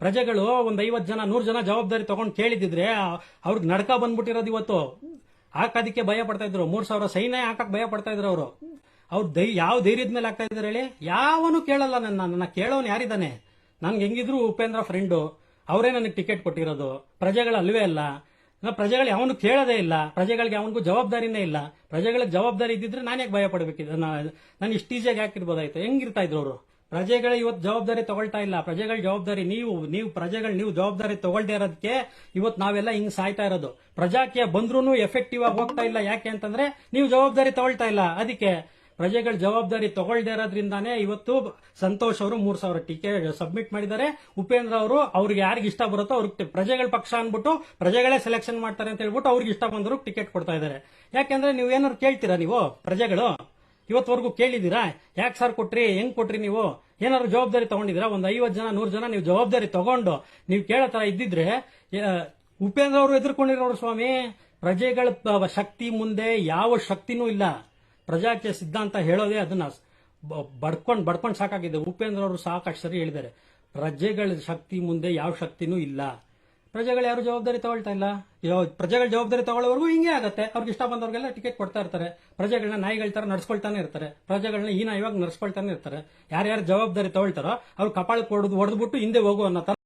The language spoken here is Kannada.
ಪ್ರಜೆಗಳು ಒಂದ್ 50 ಜನ 100 ಜನ ಜವಾಬ್ದಾರಿ ತಗೊಂಡು ಕೇಳಿದಿದ್ರೆ ಅವ್ರಿಗೆ ನಡ್ಕ ಬಂದ್ಬಿಟ್ಟಿರೋದು ಇವತ್ತು. ಹಾಕೋದಕ್ಕೆ ಭಯ ಪಡ್ತಾ ಇದ್ರು. 3,000 ಸೈನ್ಯ ಹಾಕಕ್ ಭಯ ಪಡ್ತಾ ಇದ್ರು ಅವರು. ಅವ್ರು ಯಾವ ಧೈರ್ಯದ ಮೇಲೆ ಆಗ್ತಾ ಇದಾರೆ ಹೇಳಿ? ಯಾವನು ಕೇಳಲ್ಲ ನನ್ನ ಕೇಳೋನ್ ಯಾರಿದ್ದಾನೆ? ನನ್ಗೆ ಹೆಂಗಿದ್ರು ಉಪೇಂದ್ರ ಫ್ರೆಂಡು, ಅವರೇ ನನಗೆ ಟಿಕೆಟ್ ಕೊಟ್ಟಿರೋದು. ಪ್ರಜೆಗಳು ಅಲ್ವೇ ಅಲ್ಲ. ಪ್ರಜೆಗಳು ಯಾವನು ಕೇಳೋದೇ ಇಲ್ಲ. ಪ್ರಜೆಗಳಿಗೆ ಅವನಿಗೂ ಜವಾಬ್ದಾರಿನೇ ಇಲ್ಲ. ಪ್ರಜೆಗಳಿಗೆ ಜವಾಬ್ದಾರಿ ಇದ್ದಿದ್ರೆ ನಾನು ಯಾಕೆ ಭಯ ಪಡಬೇಕಿದ್ದೆ? ನಾನು ಇಷ್ಟು ಈಸಿಯಾಗಿ ಹಾಕಿರ್ಬೋದಾಯ್ತು. ಹೆಂಗಿರ್ತಾ ಇದ್ರು ಅವರು? ಪ್ರಜೆಗಳು ಇವತ್ತು ಜವಾಬ್ದಾರಿ ತಗೊಳ್ತಾ ಇಲ್ಲ. ಪ್ರಜೆಗಳ ಜವಾಬ್ದಾರಿ ನೀವು ಪ್ರಜೆಗಳು ನೀವು ಜವಾಬ್ದಾರಿ ತಗೊಳ್ದೇ ಇರೋದಕ್ಕೆ ಇವತ್ತು ನಾವೆಲ್ಲ ಹಿಂಗ್ ಸಾಯ್ತಾ ಇರೋದು. ಪ್ರಜಾಕೀಯ ಬಂದ್ರೂ ಎಫೆಕ್ಟಿವ್ ಆಗಿ ಹೋಗ್ತಾ ಇಲ್ಲ. ಯಾಕೆ ಅಂತಂದ್ರೆ ನೀವು ಜವಾಬ್ದಾರಿ ತಗೊಳ್ತಾ ಇಲ್ಲ. ಅದಕ್ಕೆ ಪ್ರಜೆಗಳ ಜವಾಬ್ದಾರಿ ತಗೊಳ್ದೇ ಇರೋದ್ರಿಂದಾನೇ ಇವತ್ತು ಸಂತೋಷ್ ಅವರು 3,000 ಟಿಕೆಟ್ ಸಬ್ಮಿಟ್ ಮಾಡಿದ್ದಾರೆ. ಉಪೇಂದ್ರ ಅವರು ಅವ್ರಿಗೆ ಯಾರಿಗೆ ಇಷ್ಟ ಬರುತ್ತೋ ಅವ್ರಿಗೆ ಪ್ರಜೆಗಳ ಪಕ್ಷ ಅನ್ಬಿಟ್ಟು ಪ್ರಜೆಗಳೇ ಸೆಲೆಕ್ಷನ್ ಮಾಡ್ತಾರೆ ಅಂತ ಹೇಳ್ಬಿಟ್ಟು ಅವ್ರಿಗೆ ಇಷ್ಟ ಬಂದ್ರು ಟಿಕೆಟ್ ಕೊಡ್ತಾ ಇದ್ದಾರೆ. ಯಾಕೆಂದ್ರೆ ನೀವು ಏನಾದ್ರು ಕೇಳ್ತೀರಾ? ನೀವು ಪ್ರಜೆಗಳು ಇವತ್ತವರೆಗೂ ಕೇಳಿದೀರಾ? ಯಾಕೆ ಸರ್ ಕೊಟ್ರಿ, ಹೆಂಗ್ ಕೊಟ್ರಿ? ನೀವು ಏನಾದ್ರು ಜವಾಬ್ದಾರಿ ತಗೊಂಡಿದ್ದೀರಾ? ಒಂದ್ 50 ಜನ 100 ಜನ ನೀವು ಜವಾಬ್ದಾರಿ ತಗೊಂಡು ನೀವು ಕೇಳೋ ತರ ಇದ್ದಿದ್ರೆ ಉಪೇಂದ್ರ ಅವರು ಎದುರ್ಕೊಂಡಿರೋರು ಸ್ವಾಮಿ. ಪ್ರಜೆಗಳ ಶಕ್ತಿ ಮುಂದೆ ಯಾವ ಶಕ್ತಿನೂ ಇಲ್ಲ. ಪ್ರಜಾಕೀಯ ಸಿದ್ಧಾಂತ ಹೇಳೋದೇ ಅದನ್ನ ಬಡ್ಕೊಂಡ್ ಸಾಕಾಗಿದೆ. ಉಪೇಂದ್ರ ಅವರು ಸಾಕಷ್ಟು ಸರಿ ಹೇಳಿದ್ದಾರೆ, ಪ್ರಜೆಗಳ ಶಕ್ತಿ ಮುಂದೆ ಯಾವ ಶಕ್ತಿನೂ ಇಲ್ಲ. ಪ್ರಜೆಗಳು ಯಾರು ಜವಾಬ್ದಾರಿ ತಗೊಳ್ತಾ ಇಲ್ಲ. ಪ್ರಜೆಗಳ ಜವಾಬ್ದಾರಿ ತಗೊಳ್ಳೋವರೆಗೂ ಹಿಂಗೆ ಆಗತ್ತೆ. ಅವ್ರಿಗೆ ಇಷ್ಟ ಬಂದವ್ರಿಗೆಲ್ಲ ಟಿಕೆಟ್ ಕೊಡ್ತಾ ಇರ್ತಾರೆ. ಪ್ರಜೆಗಳನ್ನ ನಾಯಿಗಳ ತರ ನಡ್ಸ್ಕೊಳ್ತಾನೆ ಇರ್ತಾರೆ. ಪ್ರಜೆಗಳನ್ನ ಇವಾಗ ನಡ್ಸ್ಕೊಳ್ತಾನೆ ಇರ್ತಾರೆ. ಯಾರ್ಯಾರು ಜವಾಬ್ದಾರಿ ತಗೊಳ್ತಾರೋ ಅವ್ರು ಕಪಾಳಕ್ಕೆ ಹೊಡೆದ್ಬಿಟ್ಟು ಹಿಂದೆ ಹೋಗು ಅನ್ನೋ ತರ